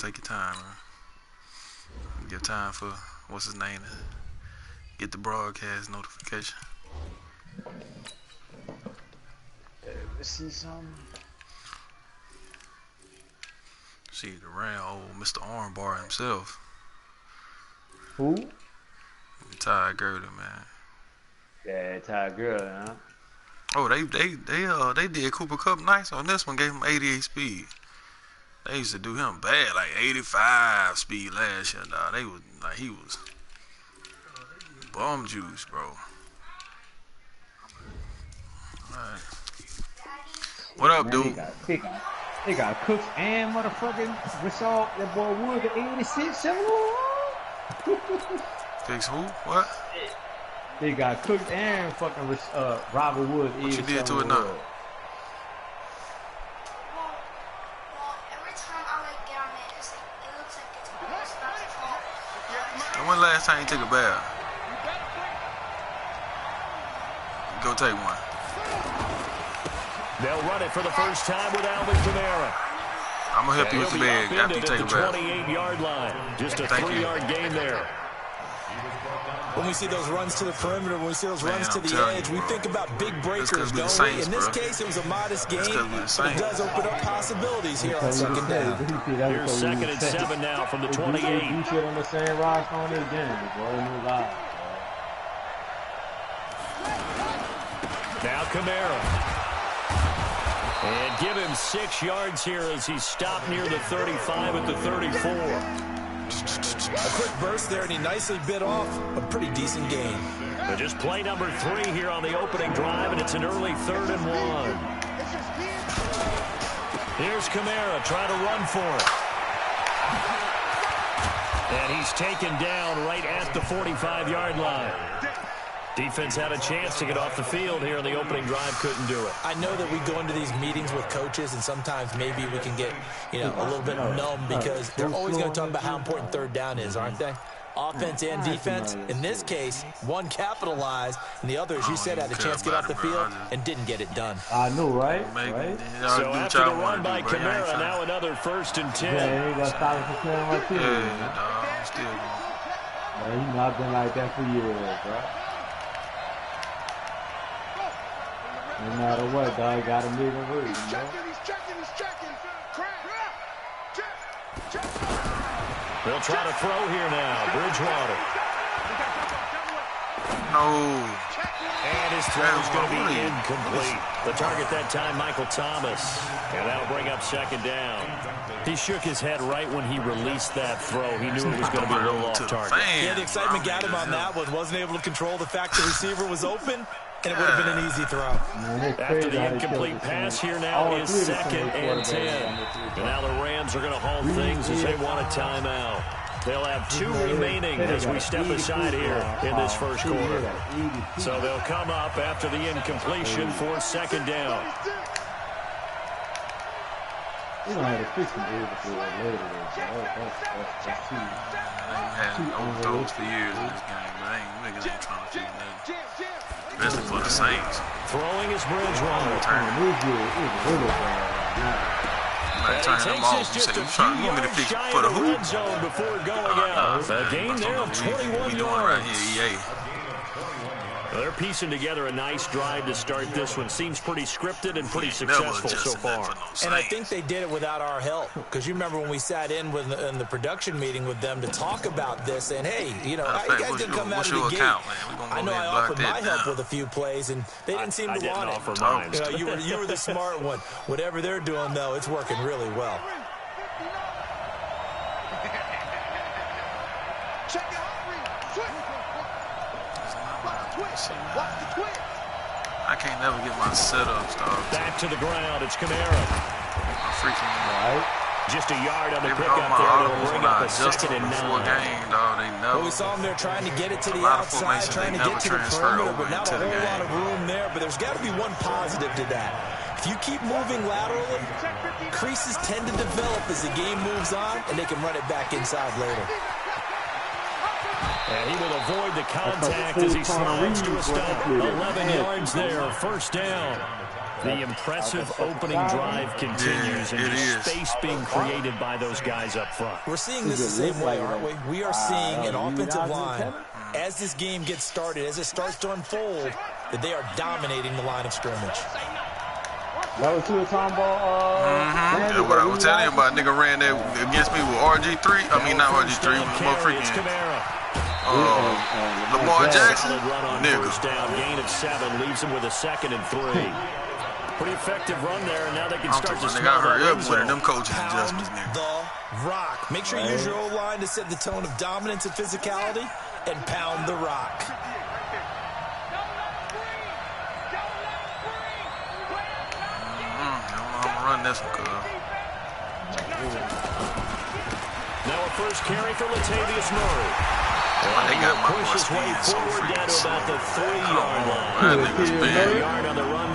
take your time, man. Give time for, what's his name, to get the broadcast notification. Let's see something. See the round old Mr. Armbar himself. Who? Ty Gertie, man. Yeah, Ty Gertie, huh? Oh, they did Cooper Cup nice on this one. Gave him 88 speed. They used to do him bad, like 85 speed last year, dog. They was like he was bum juice, bro. Alright. What up, man, dude? They got Cooks and motherfucking Rashad, that boy Wood at 86. Fix who? What? They got Cooks and fucking Robert Woods. What you did to it now? And when last time you took a bath? Go take one. They'll run it for the first time with Alvin Kamara. I'm going to help you with the leg after you take a bath. 28-yard line. Just a 3-yard gain there. When we see those runs to the perimeter, when we see those runs to the edge, we think about big breakers, don't we? In this case, it was a modest gain, but it does open up possibilities here on second down. Here's 2nd and 7 now from the 28. You shit on the same roster on this game, bro. Now Kamara. And give him 6 yards here as he's stopped near the 35 at the 34. A quick burst there, and he nicely bit off a pretty decent gain. But just play number 3 here on the opening drive, and it's an early 3rd and 1. Here's Kamara trying to run for it. And he's taken down right at the 45-yard line. Defense had a chance to get off the field here in the opening drive, couldn't do it. I know that we go into these meetings with coaches, and sometimes maybe we can get, a little bit numb because they're always going to talk about how important 3rd down is, aren't they? Offense and defense. In this case, one capitalized, and the other, as you said, had a chance to get off the field and didn't get it done. I know, right? So after the run by Kamara, now another 1st and 10. Yeah, he got started for playing right there. Yeah, dog, still going. Man, he's not been like that for years, bro. No matter what, dog, got to move and read, He's checking. They'll try to throw here now. Bridgewater. No. And his throw is going to be incomplete. The target that time, Michael Thomas. And that'll bring up 2nd down. He shook his head right when he released that throw. He knew it was going to be a little off target. Yeah, the excitement got him on that one. Wasn't able to control the fact the receiver was open. And it would have been an easy throw. After the incomplete pass here now is 2nd and 10. And now the Rams are going to hold things as they want a timeout. They'll have 2 remaining as we step aside here in this first quarter. So they'll come up after the incompletion for 2nd down. You don't have to fix them before later. That's too. They had those for years in this game, but niggas ain't trying to do nothing. Especially for the Saints. Throwing his Bridgewater. Turn him off. You say, you want me to fix for the hoop? Before going out. A gain there of 21 yards. They're piecing together a nice drive to start this one. Seems pretty scripted and pretty successful so far. And I think they did it without our help. Because you remember when we sat in in the production meeting with them to talk about this, and hey, you guys didn't come out of the gate. I know I offered my help with a few plays, and they didn't seem to want it. You were the smart one. Whatever they're doing, though, it's working really well. I can't never get my setups, dog. Back to the ground. It's Kamara. Freaking right. Just a yard on the pickup there to bring up a 2nd and 9. Well, we saw him there trying to get it to the outside, trying to get to the perimeter, but not a whole lot of room there. But there's got to be one positive to that. If you keep moving laterally, creases tend to develop as the game moves on, and they can run it back inside later. And he will avoid the contact as he slides to a stop. 11 yards there, 1st down. The impressive opening drive continues, and there's space being created by those guys up front. We're seeing this the same way, aren't we? We are seeing an offensive line, as this game gets started, as it starts to unfold, that they are dominating the line of scrimmage. That was to a Tom Ball. That's what I was telling you about. Nigga ran there against me with RG3. I mean, not RG3, more freaking Lamar Jackson. Nigga. First down, gain of 7, leaves him with a 2nd and 3. Pretty effective run there, and now they can start to smell that. I end heard zone. them coaches adjustments, nigga. The rock. Make sure you use your O-line to set the tone of dominance and physicality, and pound the rock. Run this one, cuz. Now a first carry for Latavius Murray. They got my boy pushes way forward down to about the 3-yard line.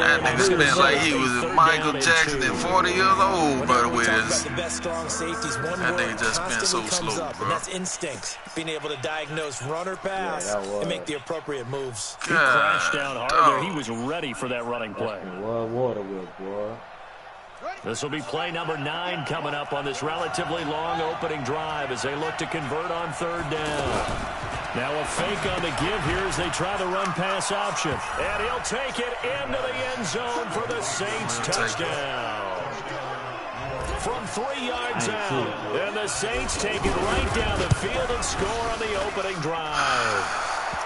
That nigga spent like he was Michael Jackson at 40 years old, brother, with his. The best strong safeties. One that word nigga just been so slow, up, bro. and that's instinct. Being able to diagnose run or pass and make the appropriate moves. He crashed down hard there. He was ready for that running play. Water with, boy. This will be play number 9 coming up on this relatively long opening drive as they look to convert on 3rd down. Now a fake on the give here as they try the run-pass option. And he'll take it into the end zone for the Saints touchdown. From 3 yards out. And the Saints take it right down the field and score on the opening drive.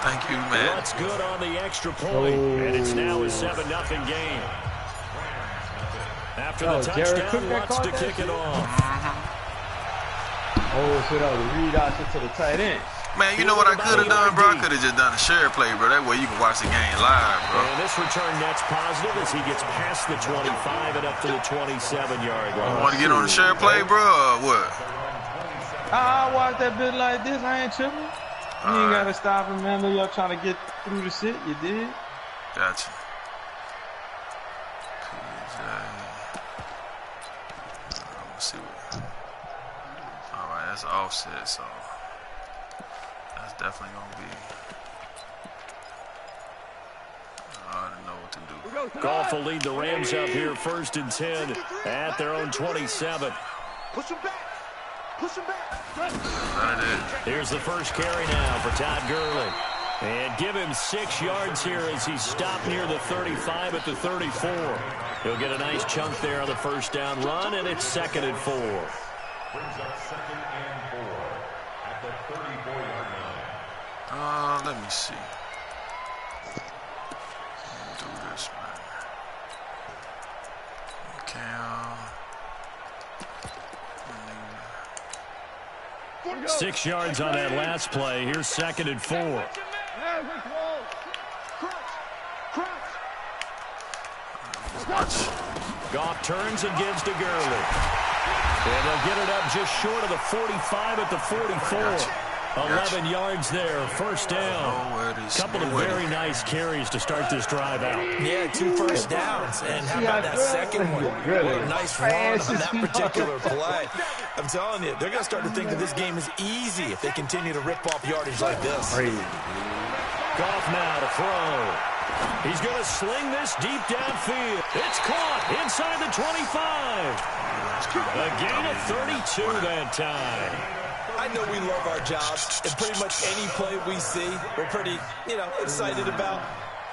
Thank you, man. What's good on the extra point? And it's now a 7-0 game. After the touchdown, wants to kick it off. Oh, so that was a read out to the tight end. Man, you know what I could have done, bro? I could have just done a share play, bro. That way you can watch the game live, bro. And this return net's positive as he gets past the 25 and up to the 27-yard line. You want to get on the share play, bro, or what? I watch that bit like this. I ain't tripping. You ain't got to stop him, man. Maybe y'all trying to get through the shit. You did? Gotcha. See what, all right, that's offset, so that's definitely gonna be. I already know what to do. Goff will lead the Rams up here 1st and 10 at their own 27. Push him back. Push him back. Here's the first carry now for Todd Gurley. And give him 6 yards here as he's stopped near the 35 at the 34. He'll get a nice chunk there on the first down run, and it's 2nd and 4. Brings up 2nd and 4 at the 34-yard line. Let me see. Do this, man. Okay. 6 yards on that last play. Here's 2nd and 4. Goff turns and gives to Gurley. And they'll get it up just short of the 45 at the 44. 11 yards there, first down. Couple of very nice carries to start this drive out. Yeah, 2 first downs. And how about that second one? What a nice run on that particular play. I'm telling you, they're going to start to think that this game is easy if they continue to rip off yardage like this. Goff now to throw. He's going to sling this deep downfield. It's caught inside the 25. A gain of 32 that time. I know we love our jobs, and pretty much any play we see, we're pretty, excited about.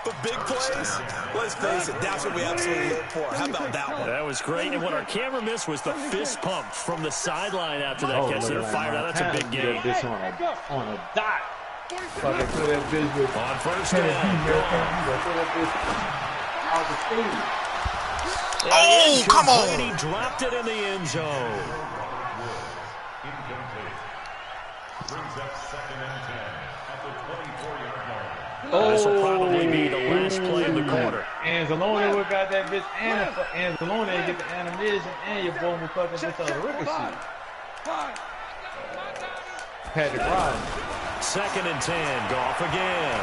But big plays, let's face it, that's what we absolutely live for. How about that one? That was great, and what our camera missed was the fist pump from the sideline after that catch. They're fired out. That's a big game. On a dot. Fucking throw that bitch with on first down. Oh, come on. He dropped it in the end zone. Brings up 2nd and 10 at the 24-yard line. This will probably be the last play of the quarter. Anzalone would got that bitch, and Anzalone get the animation, and your boy will fucking bitch on the ricochet. Patrick Ryan. 2nd and 10, Goff again.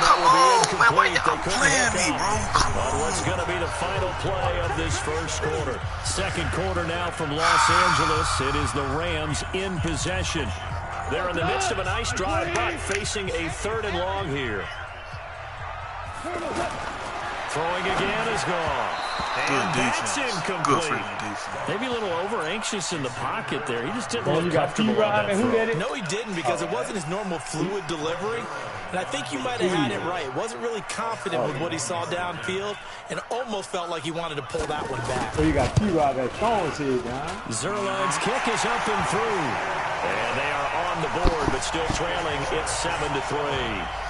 Come on, man, why y'all playing me, bro? Come on. What's going to be the final play of this first quarter? Second quarter now from Los Angeles. It is the Rams in possession. They're in the midst of a nice drive, but facing a 3rd and long here. Throwing again is gone. And that's incomplete. Maybe a little over-anxious in the pocket there. He just didn't look comfortable on that throw. No, he didn't, because it wasn't his normal fluid delivery. And I think you might have had it right. Wasn't really confident with what he saw downfield, and almost felt like he wanted to pull that one back. So you got T-Rob at Stones here, John. Zerline's kick is up and through. And they are on the board, but still trailing. It's 7-3.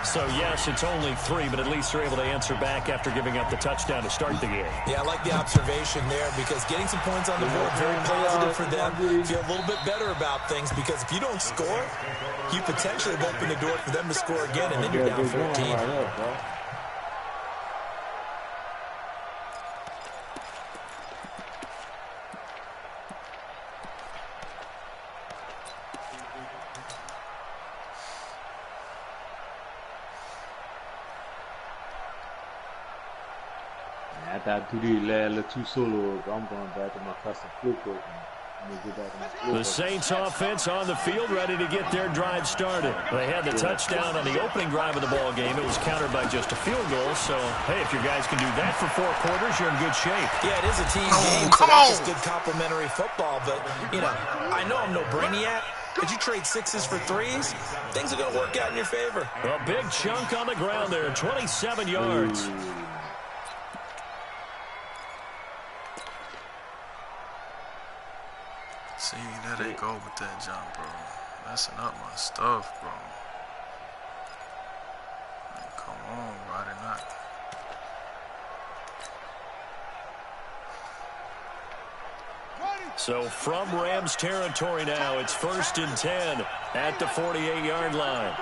So, yes, it's only 3, but at least they're able to answer back after giving up the touchdown to start the game. Yeah, I like the observation there, because getting some points on the board, very positive for them. Feel a little bit better about things, because if you don't score, you potentially have opened the door for them to score again, and then you're down 14. After these last 2 solos, I'm going back to my custom flip book. The Saints offense on the field, ready to get their drive started. They had the touchdown on the opening drive of the ball game. It was countered by just a field goal. So, hey, if your guys can do that for 4 quarters, you're in good shape. Yeah, it is a team game, so that's just good complimentary football. But, you know, I know I'm no brainiac. Did you trade 6s for 3s? Things are going to work out in your favor. A big chunk on the ground there, 27 yards. See, there they go with that jump, bro. Messing up my stuff, bro. Like, come on, why they not? So from Rams territory now, it's 1st and 10 at the 48-yard line.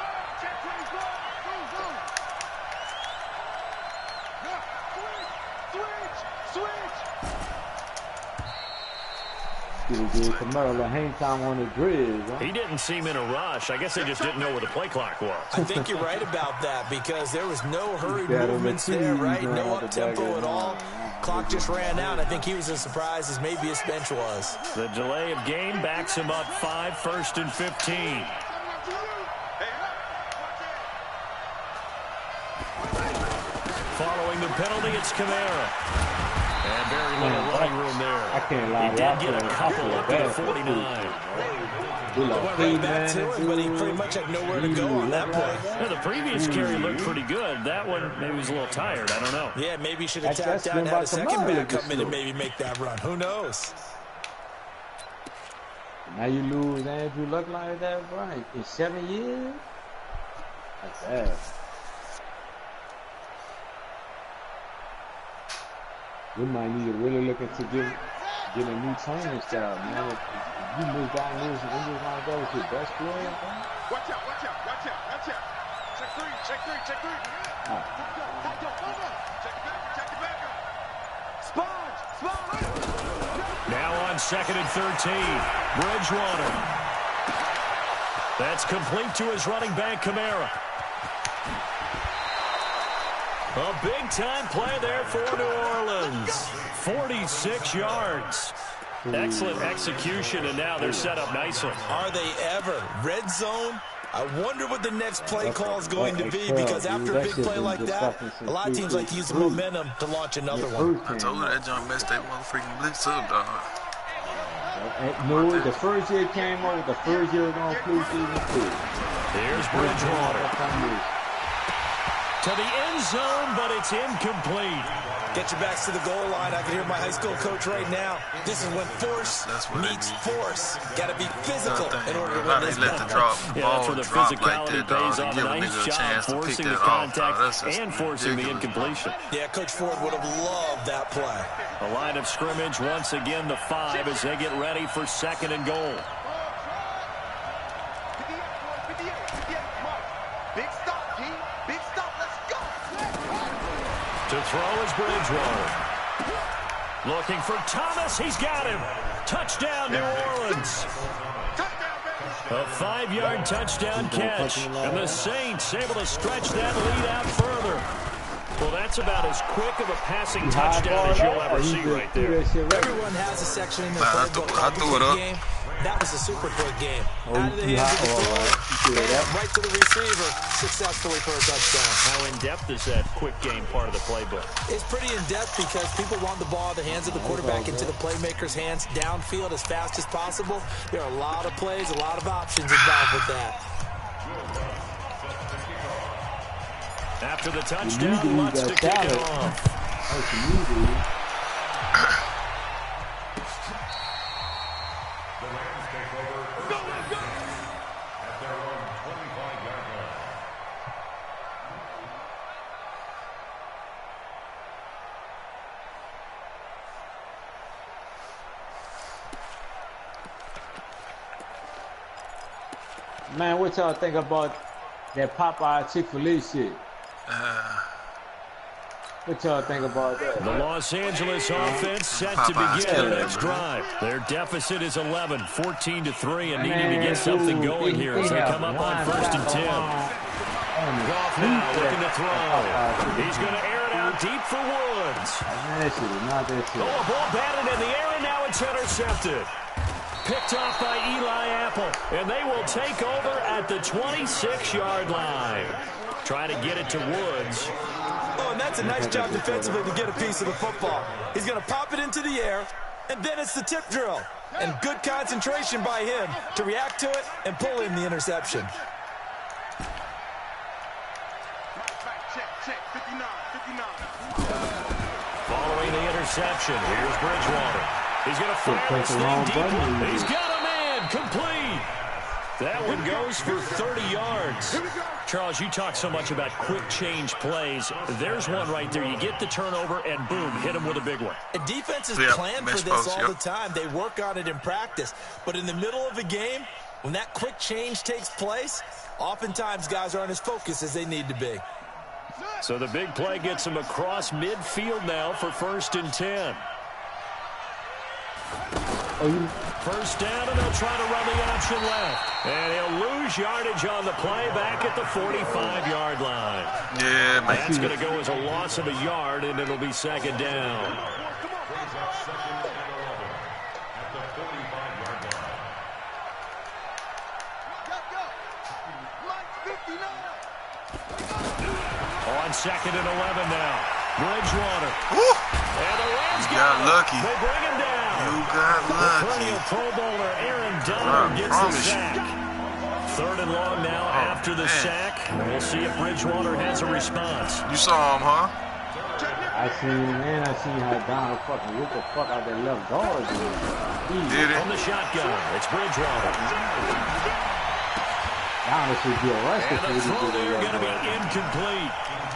Hang time on the dreads, huh? He didn't seem in a rush. I guess they just didn't know where the play clock was. I think you're right about that, because there was no hurried movements there, right? No up-tempo at all. Clock just ran out. I think he was as surprised as maybe his bench was. The delay of game backs him up 5, 1st and 15. Following the penalty, it's Kamara. And very little running room there. I can't lie. He did get a couple up to the 49. Went right back to him, but he pretty much had nowhere to go on that play. Yeah, the previous carry looked pretty good. That one, maybe was a little tired. I don't know. Yeah, maybe he should have tapped out and had a second back come in and maybe make that run. Who knows? Now you lose Andrew Luck like that, right? In 7 years? That's bad. We might need to really look into get a new training style, man. If you misdiagnose an injury like that with your best player, man. Watch out. Check three. Check the back. Sponge. Now on 2nd and 13, Bridgewater. That's complete to his running back, Kamara. A big-time play there for New Orleans. 46 yards. Excellent execution, and now they're set up nicely. Are they ever? Red zone? I wonder what the next play call is going to be, because after a big play like that, a lot of teams like to use the momentum to launch another one. I told you that John messed that motherfucking blitz up, dog. No, the first year came over, the first year on preseason too. Here's Bridgewater. To the end zone, but it's incomplete. Get your backs to the goal line. I can hear my high school coach right now. This is when force meets force. Got to be physical in order to win this let the ball that's where the physicality like that, pays off. A nice job forcing the contact and forcing the incompletion. Yeah, Coach Ford would have loved that play. The line of scrimmage once again the 5 as they get ready for 2nd and goal. To throw is Bridgewater. Looking for Thomas. He's got him. Touchdown, New Orleans. A 5-yard touchdown catch. And the Saints able to stretch that lead out further. Well, that's about as quick of a passing touchdown as you'll ever see right there. Everyone has a section in their playbook. I threw it up. That was a super quick game. Out of the hands of the thrower, right to the receiver, successfully for a touchdown. How in-depth is that quick game part of the playbook? It's pretty in-depth because people want the ball out of the hands of the quarterback into the playmaker's hands downfield as fast as possible. There are a lot of plays, a lot of options involved with that. After the touchdown, Lutz to kick it off. Man, what y'all think about that Popeye Chick-fil-A shit? What y'all think about that? The Los Angeles offense set to begin their next drive. Their deficit is 11, 14-3, and needing to get something going here as they come up on 1st and 10. Goff now looking to throw. He's going to air it out deep for Woods. That shit is not that shit. Oh, a ball batted in the air, and now it's intercepted. Picked off by Eli Apple, and they will take over at the 26-yard line. Try to get it to Woods. Oh, and that's a nice job defensively to get a piece of the football. He's going to pop it into the air, and then it's the tip drill. And good concentration by him to react to it and pull in the interception. Following the interception, here's Bridgewater. He's going to fire this thing deep. He's got a man complete. That one goes for 30 yards. Charles, you talk so much about quick change plays. There's one right there. You get the turnover, and boom, hit him with a big one. And defenses plan for this all the time. They work on it in practice. But in the middle of a game, when that quick change takes place, oftentimes guys aren't as focused as they need to be. So the big play gets him across midfield now for 1st and 10. First down, and they'll try to run the option left. And he'll lose yardage on the play back at the 45-yard line. Yeah, man. That's going to go as a loss of a yard, and it'll be 2nd down. On 2nd and 11 now. Bridgewater. Woo. And the Rams got lucky. They bring him down. You got lucky. Perennial Pro Bowler Aaron Donald gets the sack. 3rd and long now after the sack. We'll see if Bridgewater has a response. You saw him, huh? I seen how Donald fucking whipped the fuck out that left guard. Did it? From the shotgun, it's Bridgewater. Donald should be arrested. And the throw there going to be incomplete.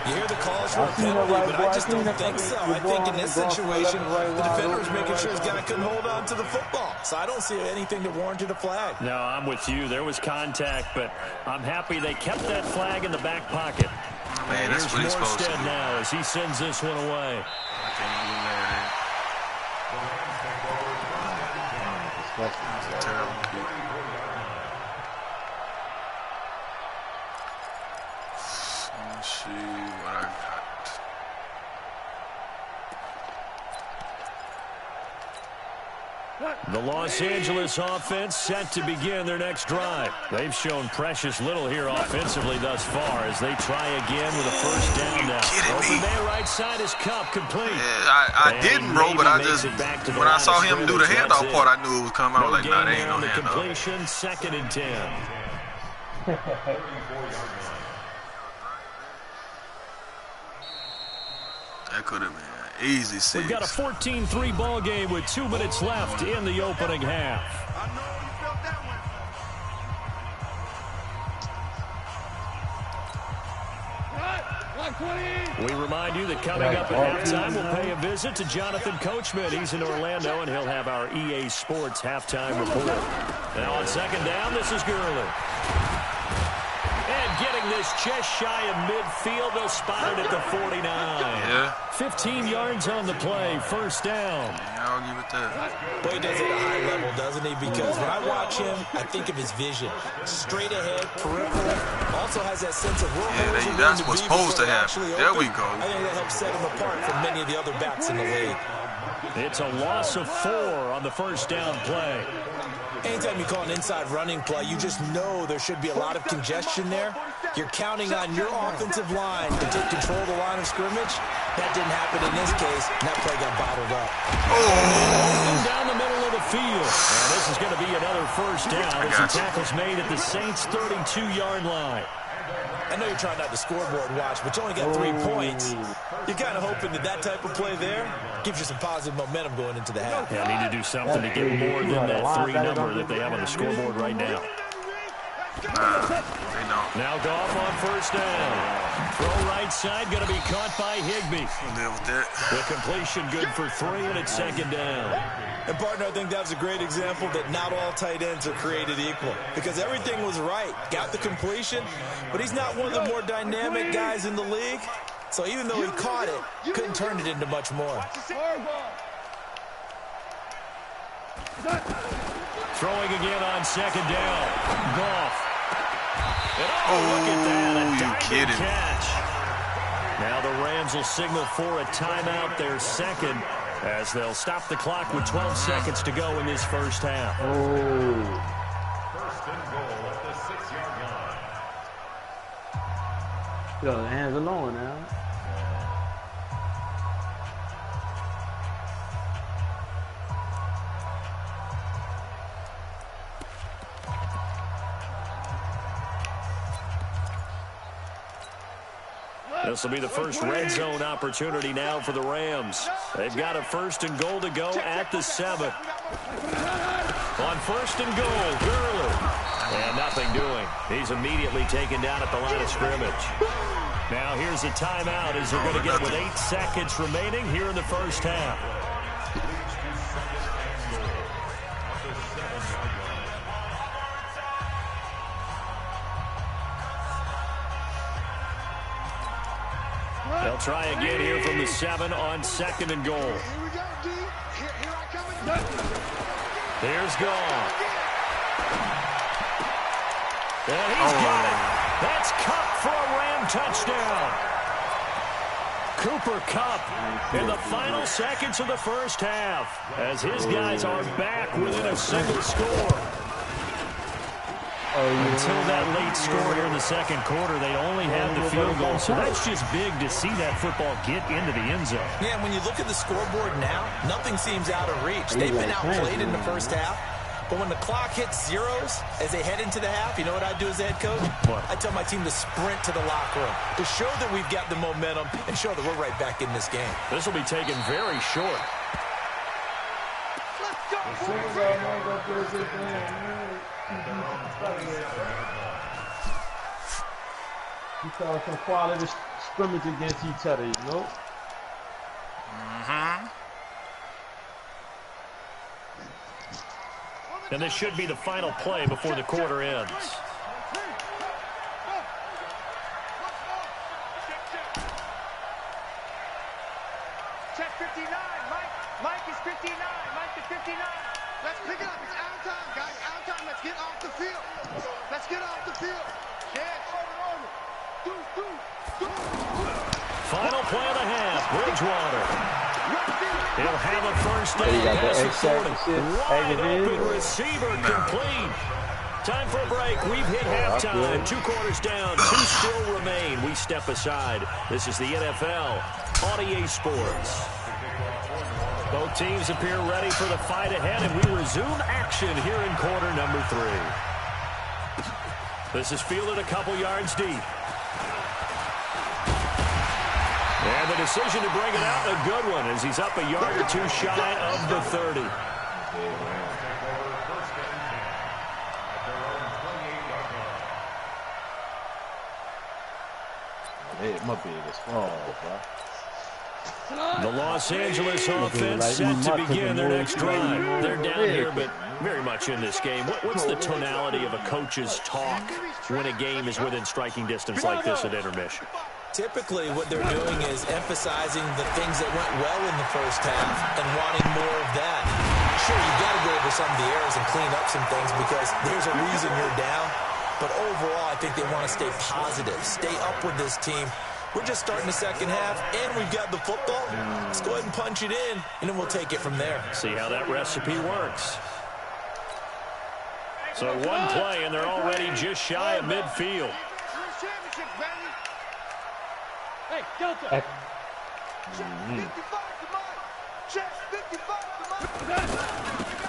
You hear the calls for a penalty, but I just don't think so. I think in this situation, the defender was making sure his guy couldn't hold on to the football. So I don't see anything that warranted a flag. No, I'm with you. There was contact, but I'm happy they kept that flag in the back pocket. Man, that's what he's supposed to do. Now as he sends this one away. I can't even mad at it. That's a terrible kick. Let's see what I got. The Los Angeles offense set to begin their next drive. They've shown precious little here offensively thus far as they try again with a 1st down now. Open man right side is Cup complete. Yeah, I didn't, bro, but I just, when I saw him do the handoff part, I knew it was coming. I was like, nah, they ain't no handoff. Completion, 2nd and 10. That could have been an easy 6. We've got a 14-3 ball game with 2 minutes left in the opening half. We remind you that coming up at halftime, we'll pay a visit to Jonathan Coachman. He's in Orlando, and he'll have our EA Sports halftime report. Now on 2nd down, this is Gurley. And getting this just shy of midfield, they'll spot it at the 49. Yeah. 15 yards on the play, 1st down. Yeah, I'll give it that. Well, he does it at a high level, doesn't he? Because when I watch him, I think of his vision. Straight ahead, peripheral. Also has that sense of that's what's supposed to happen. There we go. I think that helps set him apart from many of the other backs in the league. It's a loss of 4 on the first down play. Anytime you call an inside running play, you just know there should be a lot of congestion there. You're counting on your offensive line to take control of the line of scrimmage. That didn't happen in this case, and that play got bottled up. Down the middle of the field. And this is going to be another first down as the tackle's made at the Saints' 32-yard line. I know you're trying not to scoreboard watch, but you only got 3 points. You're kind of hoping that type of play there gives you some positive momentum going into the half. Yeah, need to do something to get more than that 3 number that they have on the scoreboard right now. They don't. Now Goff on first down. Throw right side, going to be caught by Higbee. Deal with that. The completion good for 3, and it's second down. And, partner, I think that was a great example that not all tight ends are created equal. Because everything was right. Got the completion, but he's not one of the more dynamic guys in the league. So even though he caught it, couldn't turn it into much more. Throwing again on second down. Goff. Look at that. A diving catch. Now the Rams will signal for a timeout, their second, as they'll stop the clock with 12 seconds to go in this first half. First and goal at the 6-yard line. Yo, the hands alone now. This will be the first red zone opportunity now for the Rams. They've got a first and goal to go at the 7. On first and goal, Gurley. And nothing doing. He's immediately taken down at the line of scrimmage. Now here's a timeout as they're going to get with 8 seconds remaining here in the first half. They'll try again here from the 7 on second and goal. Here's Goff. And he's got it. That's Kupp for a Ram touchdown. Cooper Kupp in the final seconds of the first half as his guys are back within a single score. Until that late score here in the second quarter, they only had the field goal. So that's just big to see that football get into the end zone. Yeah, when you look at the scoreboard now, nothing seems out of reach. They've been outplayed in the first half. But when the clock hits zeros as they head into the half, you know what I do as the head coach? What? I tell my team to sprint to the locker room to show that we've got the momentum and show that we're right back in this game. This will be taken very short. Let's go. You saw some quality scrimmage against each other, you know? And this should be the final play before the quarter ends. Check 59. Mike is 59. Mike is 59. Let's pick it up. It's out of time, guys. Out of time. Let's get off the field. Let's get off the field. Yeah. Final play of the half. Bridgewater. He'll have a first down. You got the Wide open receiver complete. Time for a break. We've hit halftime. 2 quarters down. 2 still remain. We step aside. This is the NFL on EA Sports. Both teams appear ready for the fight ahead, and we resume action here in quarter number 3. This is fielded a couple yards deep. And the decision to bring it out, a good one, as he's up a yard or 2 shy of the 30. Hey, my biggest fault, bro. The Los Angeles offense set to begin their next drive. They're down here, but very much in this game. What's the tonality of a coach's talk when a game is within striking distance like this at intermission? Typically, what they're doing is emphasizing the things that went well in the first half and wanting more of that. Sure, you've got to go over some of the errors and clean up some things because there's a reason you're down. But overall, I think they want to stay positive, stay up with this team, We're just starting the second half, and we've got the football. Let's go ahead and punch it in, and then we'll take it from there. See how that recipe works. So one play, and they're already just shy of midfield. Hey, Delta.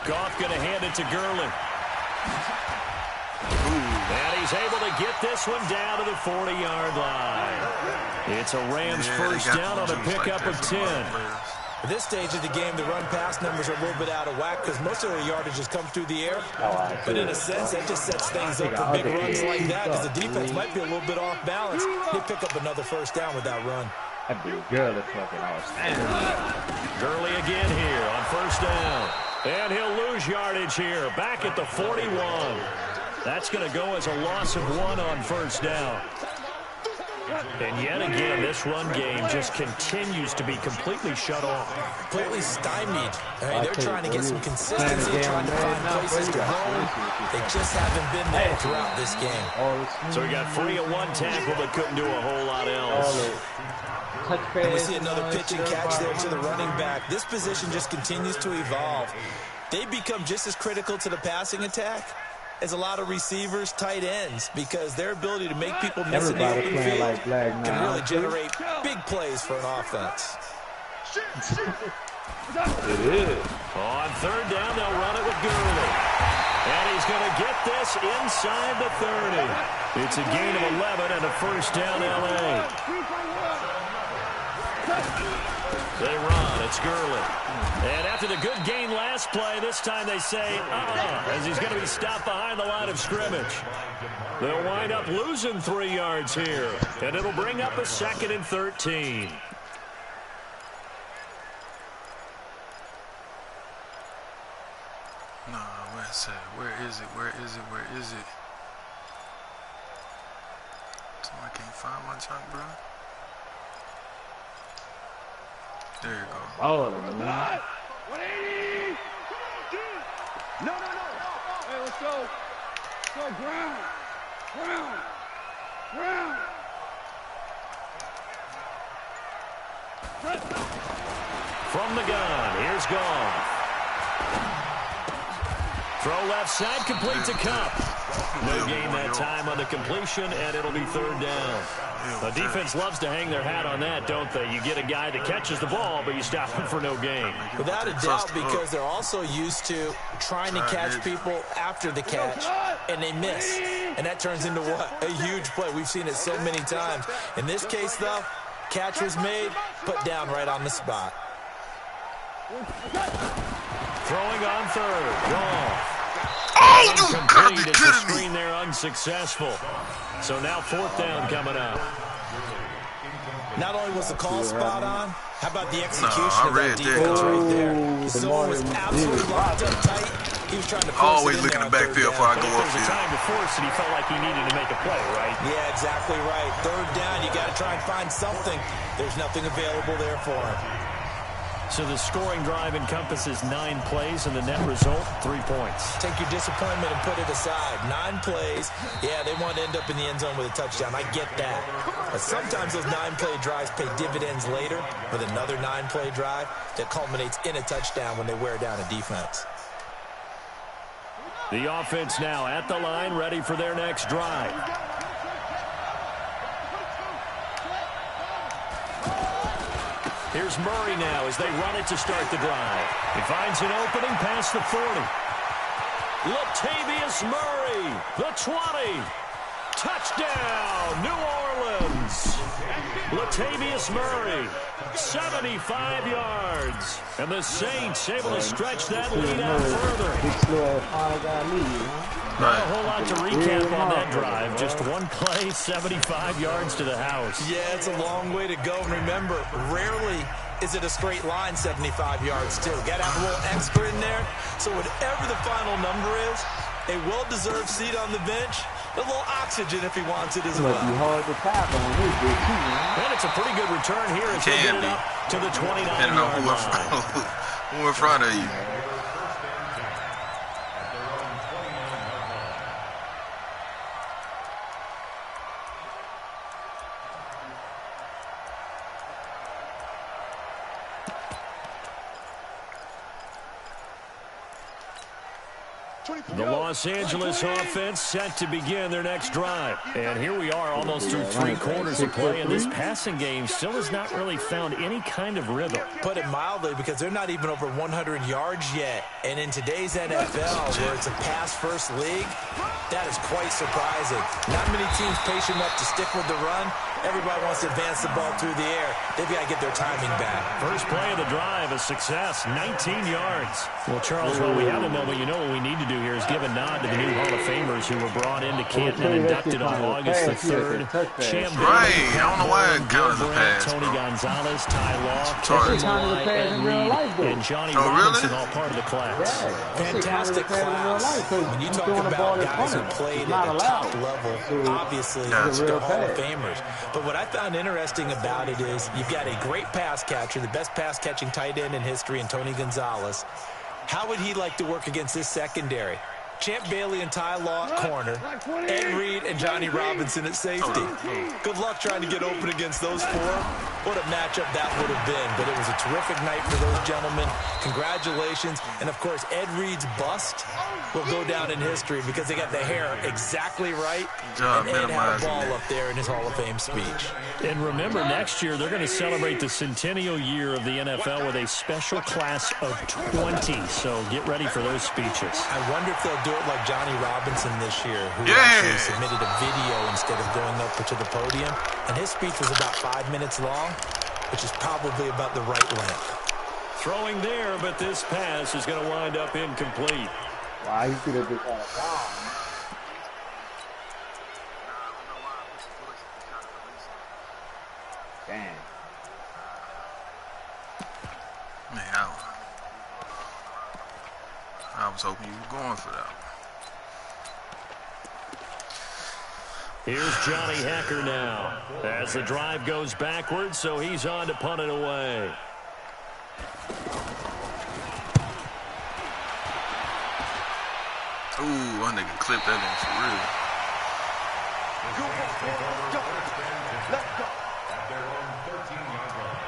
Goff going to hand it to Gurley. And he's able to get this one down to the 40-yard line. It's a Rams first down on a pickup of 10. At this stage of the game, the run-pass numbers are a little bit out of whack because most of their yardage has come through the air. But in a sense, that just sets things up for big runs like that because the defense might be a little bit off balance. They pick up another first down with that run. That big girl is fucking outstanding. Gurley again here on first down. And he'll lose yardage here, back at the 41. That's going to go as a loss of 1 on first down. And yet again, this run game just continues to be completely shut off. Completely stymied. I mean, they're trying to get some consistency, trying to find places to roam. They just haven't been there throughout this game. So he got free of 1 tackle, but couldn't do a whole lot else. And we see another pitch and catch there to the running back. This position just continues to evolve. They become just as critical to the passing attack as a lot of receivers, tight ends, because their ability to make people miss in the open field can really generate big plays for an offense. It is. On third down, they'll run it with Gurley. And he's going to get this inside the 30. It's a gain of 11 and a first down, L.A. They run. It's Gurley. And after the good gain last play, this time they say, as he's going to be stopped behind the line of scrimmage. They'll wind up losing 3 yards here. And it'll bring up a 2nd and 13. No, where's it? Where is it? Where is it? Where is it? I can't find my junk, bro. There you go. Oh, man. 180. No. Hey, let's go. Let's go, ground. From the gun, here's Goff. Throw left side, complete to Cup. No gain that time on the completion, and it'll be third down. The defense loves to hang their hat on that, don't they? You get a guy that catches the ball, but you stop him for no gain. Without a doubt, because they're also used to trying to catch people after the catch, and they miss. And that turns into what? A huge play. We've seen it so many times. In this case, though, catch was made, put down right on the spot. Throwing on third. Goff. Oh, you gotta be kidding me. The screen there unsuccessful. So now fourth down coming up. Not only was the call spot on, how about the execution of that defense that. right there? Someone was absolutely locked up tight. He was trying to force always looking in the backfield before I go upfield. upfield. There was a time to force it. He felt like he needed to make a play, right? Yeah, exactly right. Third down, you got to try and find something. There's nothing available there for him. So the scoring drive encompasses 9 plays, and the net result, 3 points. Take your disappointment and put it aside. 9 plays. Yeah, they want to end up in the end zone with a touchdown. I get that. But sometimes those 9-play drives pay dividends later with another 9-play drive that culminates in a touchdown when they wear down a defense. The offense now at the line, ready for their next drive. Here's Murray now as they run it to start the drive. He finds an opening past the 40. Latavius Murray, the 20. Touchdown, New Orleans. Latavius Murray, 75 yards. And the Saints able to stretch that lead out further. Not a whole lot to recap on that drive. Just one play, 75 yards to the house. Yeah, it's a long way to go. And remember, rarely is it a straight line 75 yards, too. Got to have a little extra in there. So whatever the final number is, a well-deserved seat on the bench, a little oxygen if he wants it as well. Hard to tap on this big too, man. And it's a pretty good return here as they get it up to the 29-yard line. Who in front of you? The Los Angeles offense set to begin their next drive. And here we are almost through 3 quarters of play, and this passing game still has not really found any kind of rhythm. Put it mildly, because they're not even over 100 yards yet. And in today's NFL, where it's a pass-first league, that is quite surprising. Not many teams patient enough to stick with the run. Everybody wants to advance the ball through the air. They've got to get their timing back. First play of the drive, a success, 19 yards. Well, Charles, while we have a moment, you know what we need to do here is give a nod to the new Hall of Famers who were brought into Canton and inducted on August the 3rd. Champ right. I don't know why it counted as a pass, Tony bro. Gonzalez, Ty Law, Kevin Malai, Ed Reed, and Johnny Robinson, all part of the class. Fantastic class. When you talk about guys who played at the top level, obviously they're Hall of Famers. But what I found interesting about it is you've got a great pass catcher, the best pass-catching tight end in history, in Tony Gonzalez. How would he like to work against this secondary? Champ Bailey and Ty Law at corner, Ed Reed and Johnny Robinson at safety. Good luck trying to get open against those 4. What a matchup that would have been. But it was a terrific night for those gentlemen. Congratulations. And, of course, Ed Reed's bust will go down in history because they got the hair exactly right. And Ed had a ball up there in his Hall of Fame speech. And remember, next year they're going to celebrate the centennial year of the NFL with a special class of 20. So get ready for those speeches. I wonder if they'll do it like Johnny Robinson this year, who actually submitted a video instead of going up to the podium. And his speech was about 5 minutes long, which is probably about the right length. Throwing there, but this pass is going to wind up incomplete. Wow, he could have just had a bomb. Damn. Man, I was hoping you were going for that. Here's Johnny Hecker now as the drive goes backwards, so he's on to punt it away. Ooh, that nigga clipped that one for real. Let's go. At their own 13-yard line.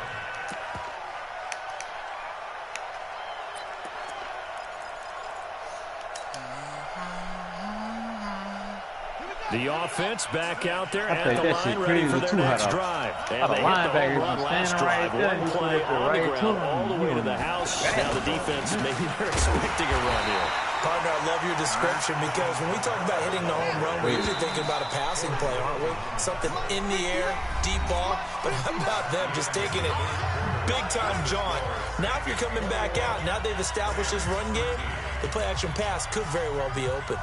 The offense back out there at the line, ready for their next drive. And they hit the home run last drive. One play on the ground all the way to the house. Now the defense, maybe they're expecting a run here. Partner, I love your description, because when we talk about hitting the home run, we're usually thinking about a passing play, aren't we? Something in the air, deep ball. But how about them just taking it big-time jaunt? Now if you're coming back out, now they've established this run game, the play-action pass could very well be open.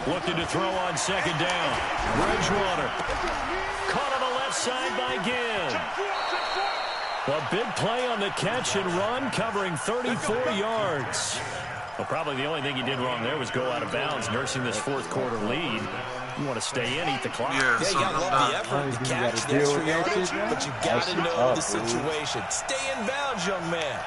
Looking to throw on second down. Bridgewater. Caught on the left side by Ginn. A big play on the catch and run, covering 34 yards. Well, probably the only thing he did wrong there was go out of bounds, nursing this fourth quarter lead. You want to stay in, eat the clock. Yeah, you got to love the effort, the catch, the extra yardage, but you got to know the situation. Stay in bounds, young man.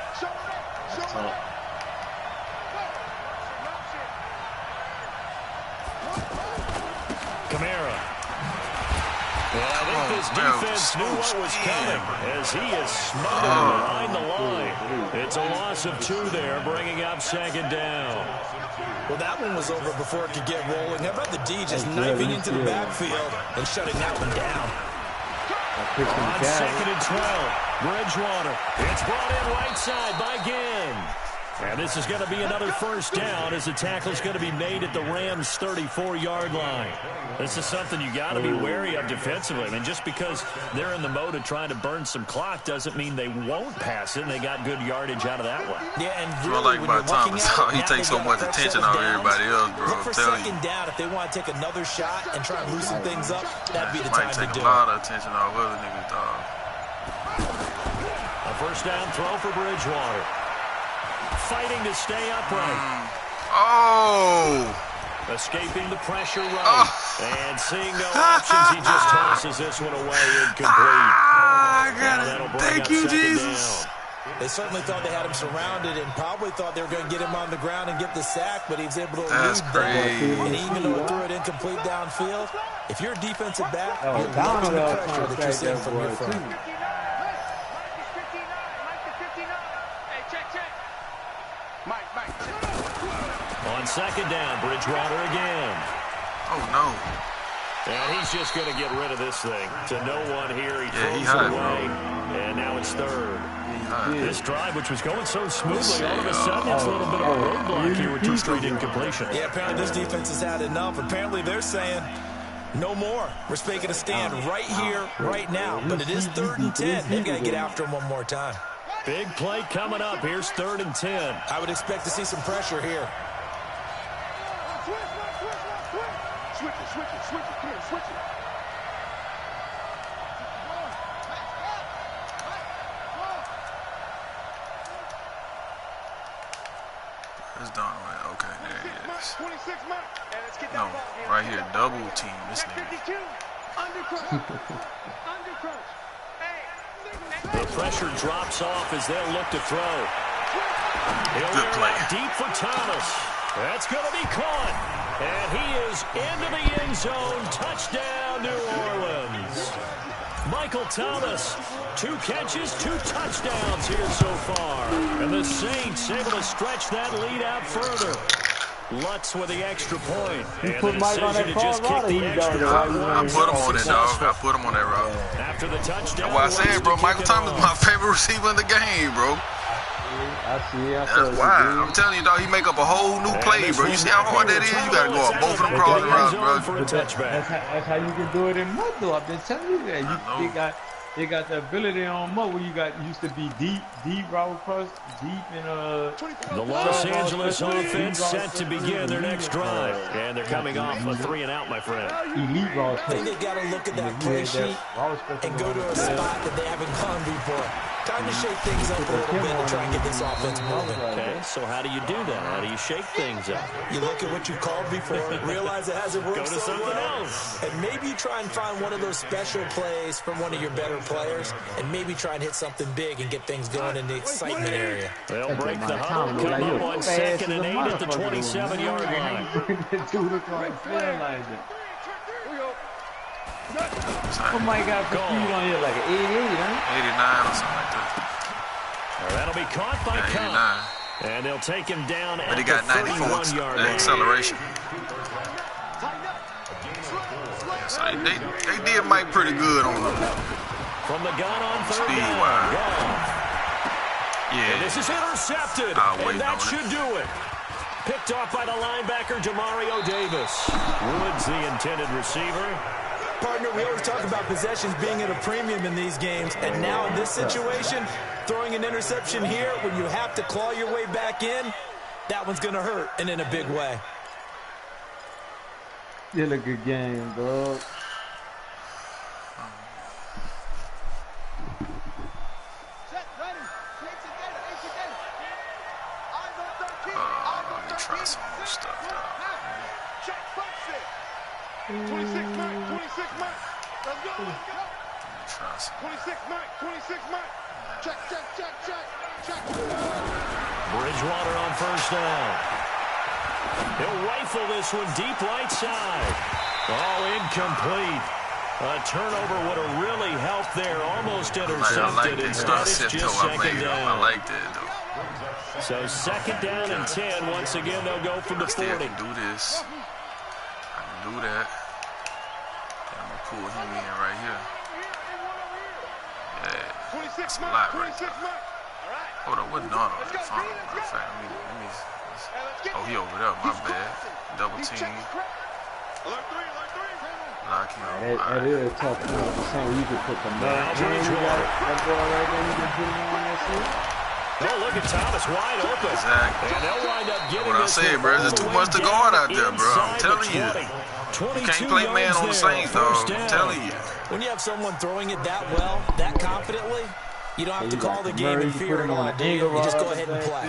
Kamara. And I think this defense knew what was coming as he is smothered behind the line. It's a loss of 2 there, bringing up second down. Well, that one was over before it could get rolling. How about the D just knifing into the backfield and shutting that one down? On second and 12, Bridgewater. It's brought in right side by Ginn. And this is going to be another first down as the tackle's going to be made at the Rams' 34-yard line. This is something you got to be wary of defensively. I mean, just because they're in the mode of trying to burn some clock doesn't mean they won't pass it, and they got good yardage out of that one. Yeah, and really, I like about Thomas, he takes so much attention on everybody else, bro. Look for second down. If they want to take another shot and try and loosen things up, that'd be the time to do it. Might take a lot of attention off other niggas, dog. A first down throw for Bridgewater. Fighting to stay upright. Escaping the pressure right. And seeing no options, he just tosses this one away incomplete. Thank you, Jesus. They certainly thought they had him surrounded and probably thought they were going to get him on the ground and get the sack, but he was able to That's elude crazy. that. And even though he threw it incomplete downfield, if you're a defensive back, you're down loving the the pressure that you're seeing from your front. On second down, Bridgewater again. Oh, no. And he's just going to get rid of this thing. To no one here, he throws high, it away. bro. And now it's third. This drive, which was going so smoothly, all of a sudden it's a little bit of a roadblock here with 2 straight incompletions. Yeah, apparently this defense has had enough. Apparently they're saying, no more. We're making a stand right here, right now. But it is 3rd and 10. They've got to get after him one more time. Big play coming up. Here's 3rd and 10. I would expect to see some pressure here. Switch it. Come here, switch it. It's done with. Okay, there he is. 26 mark. No, right here, double team this nigga. The pressure drops off as they'll look to throw. Good play. Deep for Thomas. That's going to be caught. And he is into the end zone. Touchdown, New Orleans. Michael Thomas, 2 catches, 2 touchdowns here so far. And the Saints able to stretch that lead out further. Lutz with the extra point. And the decision to just kick the extra point. I put him on it, dog. I put him on that route. After the touchdown. That's why I said, bro, Michael Thomas is my favorite receiver in the game, bro. That's why. I'm telling you, dog, he make up a whole new play, bro. You see how hard that is? You got to go up both of them crossing routes, bro. That's how you can do it in mud, though. I've been telling you that. They got the ability on mud where you used to be deep route across, deep in the Los Angeles offense set to begin their next drive. And they're coming off a 3-and-out, my friend. Elite route. I think they got to look at that play sheet and go to a spot that they haven't gone before. Time to shake things up a little bit to try and get this offense moving. Okay, so how do you do that? How do you shake things up? You look at what you called before, realize it hasn't worked Go to so something well, else. and maybe you try and find one of those special plays from one of your better players, and maybe try and hit something big and get things going in the excitement area. They'll break the huddle, come up on 2nd and 8 at the 27-yard line. Oh my God, for speed on here like an 88, huh? 89 or something like that. That'll be caught by Cobb. And they'll take him down at the 31-yard line. Acceleration. So they did Mike pretty good on them. From the gun on 3rd Speed down. wise. Yeah. And this is intercepted. And that should do it. Picked off by the linebacker, Jamario Davis. Woods, the intended receiver. Partner, we always talk about possessions being at a premium in these games, and now in this situation, throwing an interception here when you have to claw your way back in, that one's going to hurt, and in a big way. Still a good game, dog. Let me try some more stuff, dog. 26 mark. Let's go. 26 mark. Check. Bridgewater on 1st down. He'll rifle this one deep right side. Oh, incomplete. A turnover would have really helped there. Almost intercepted. Instead, it's just 2nd down. I like that, though. So 2nd down and 10. Once again, they'll go from the 40. I can do this. I can do that. I'm going to pull him in right here. Yeah. That's a lot right there. Hold on, what Donald at the phone? Matter of fact, let me. Oh, he over there. My bad. Double team. Lock him. That is tough. You can put the man. That boy right there, you can put him on that shit. Oh, look at Thomas wide open. Exactly. And they'll wind up getting what I'm saying, bro. There's too much to guard out there, bro. I'm telling you. You can't play man on the Saints, though. I'm telling you. When you have someone throwing it that well, that confidently, You don't have to call the game in fear at all, do you? You just go ahead and play.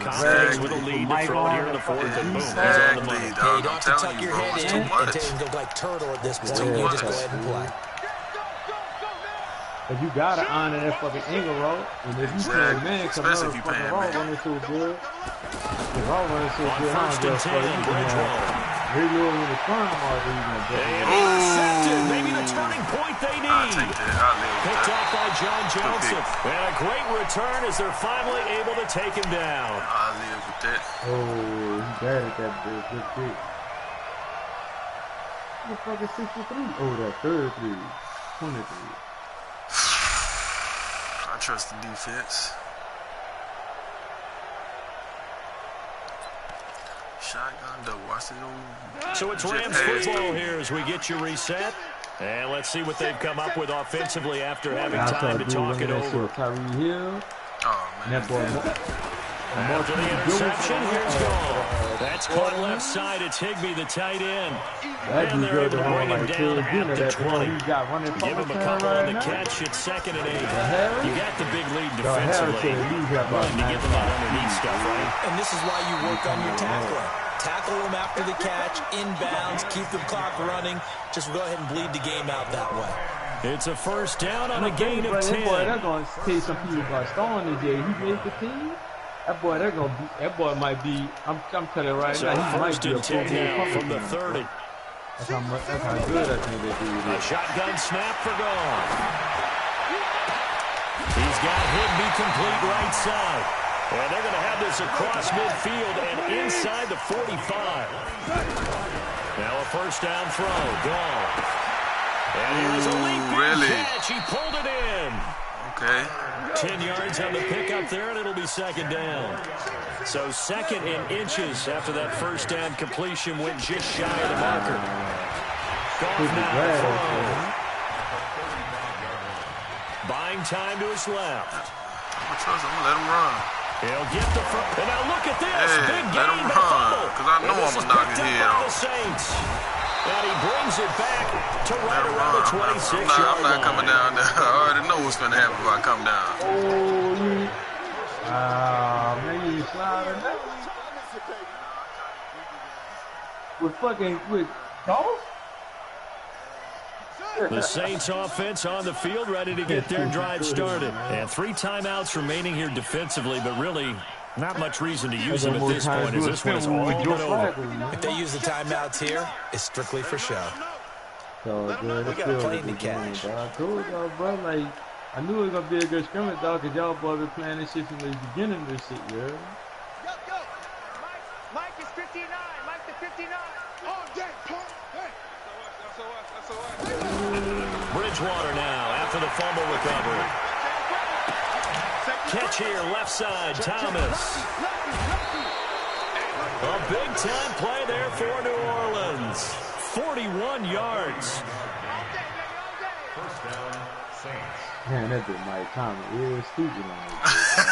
Confidence with a lead to throw it here in the fourth, and boom, he's on the money. Yeah, you don't have to tuck your head in and go like turtle at this point. You just go ahead and play. But you gotta honor that fucking angle roll. And if you play man, especially if you paying Raw running so good. The Raw running so good, On first and 10, Bridgewater. Really in the front or Intercepted. Maybe the turning point they need. Picked off by John Johnson. And a great return as they're finally able to take him down. I live with that. Oh, he's bad at that good pick. The fucking 63. Oh, that third three. 23. I trust the defense. Shotgun double. Watch it. So it's Rams football here as we get you reset. And let's see what they've come up with offensively after having time to talk it over. Kyrie Hill. Oh, man. That boy. After the interception, here's goal. That's caught left side. It's Higbee, the tight end. And they're able to bring him down at the 20. Give him a couple on the catch. It's 2nd and 8. You got the big lead defensively. Willing to get them out underneath stuff, right? And this is why you work on your tackling. Tackle them after the catch, inbounds, keep the clock running. Just go ahead and bleed the game out that way. It's a first down on a gain of 10. Boy, they're going to take some people by Stone today. He made the team. That boy might be. I'm telling you right so now, he might first be a and 10 now from the 30. That's how good I think they do A this. shotgun snap for goal. He's got Higbee complete right side. And they're going to have this across midfield and inside the 45. Now a first down throw. Goal. And here's a leaping catch. He pulled it in. Okay. 10 yards on the pickup there, and it'll be 2nd down. So 2nd and inches after that first down completion went just shy of the marker. Goff now to throw. Buying time to his left. I'm going to let him run. He'll get the front. And now look at this. Yeah, big let gain, him but run, fumble. because I know I'm going to knock his head The off. Saints. And he brings it back to right around the 26-yard line. I'm not coming down there. I already know what's going to happen if I come down. Oh, man, you sliding that. With Dolph? The Saints offense on the field, ready to get their drive started. And 3 timeouts remaining here defensively, but really not much reason to use them at this point, as this one is all but over. If they use the timeouts here, it's strictly for show. So, good. We got to play in the catch. I told y'all, bro, like, I knew it was going to be a good scrimmage, dog, because y'all boys been playing this shit from the beginning of this shit, yeah? Go. Mike is 59. Mike the 59. Oh, dang, punk. Hey. That's all right. Bridgewater now after the fumble recovery. Catch here, left side, Thomas. A big-time play there for New Orleans. 41 yards. Man, that bit Mike Thomas is stupid on me.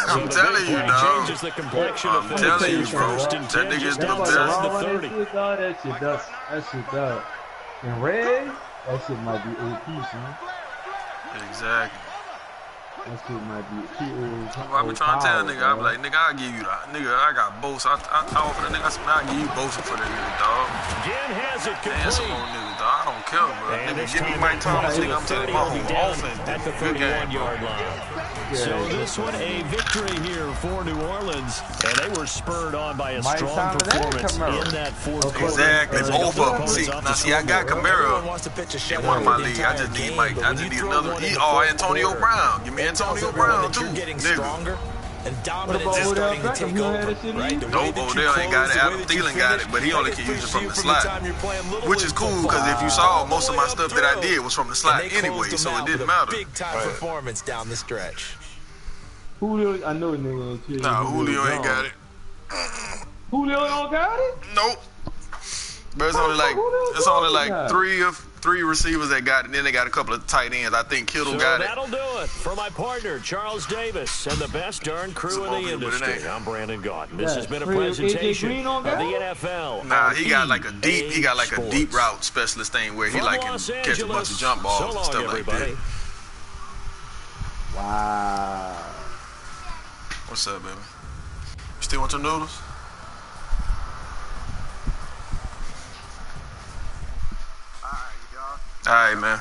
I'm telling you, dog. Changes the complexion I'm of telling you, bro. first and 10 That nigga's just the outside best. the 30. That shit does. In red, that shit might be OP, son. Exactly. That shit might be too I be trying to tell a nigga, I be like, nigga, I'll give you that. Nigga, I got both. I offer the nigga, I said, I'll give you both for that nigga, dog. Again has it And some complete. more niggas, dog. I don't care, bro. And Nigga, this give me time Mike Thomas, nigga. I'm telling you, my whole down offense. at the Good game, 31-yard line. So this one a victory here for New Orleans, and they were spurred on by a strong performance in that fourth quarter. Exactly. Both of them. See, I got Camaro Wants to pitch a in shutout one of my the leagues. I entire just need game, Mike. but I when just you need throw another. one in the Oh, fourth Antonio quarter, Brown. Give me it tells Antonio everyone Brown, that too. you're getting Nigga. stronger and dominance about is Odell starting to Beckham? take You had over. that shit Right? in? The way Nope, that you Odell ain't got close, it. the way Adam that you Thielen got finish, it, but he only can use it from the slot. Which is cool, because if you saw, most of my stuff that I did was from the slot anyway, so it didn't matter. Big time performance down the stretch. Julio, I know nigga ain't kidding. Nah, Julio ain't got it. Julio don't got it? Nope. But it's only like three receivers that got it, and then they got a couple of tight ends. I think Kittle So got it. that'll do it for my partner, Charles Davis, and the best darn crew in the industry. I'm Brandon Gaughton. This has been a presentation of the NFL. Nah, he got like a deep route specialist thing where he like can catch a bunch of jump balls and stuff like that. Wow. Wow. What's up, baby? You still want your noodles? Alright, man.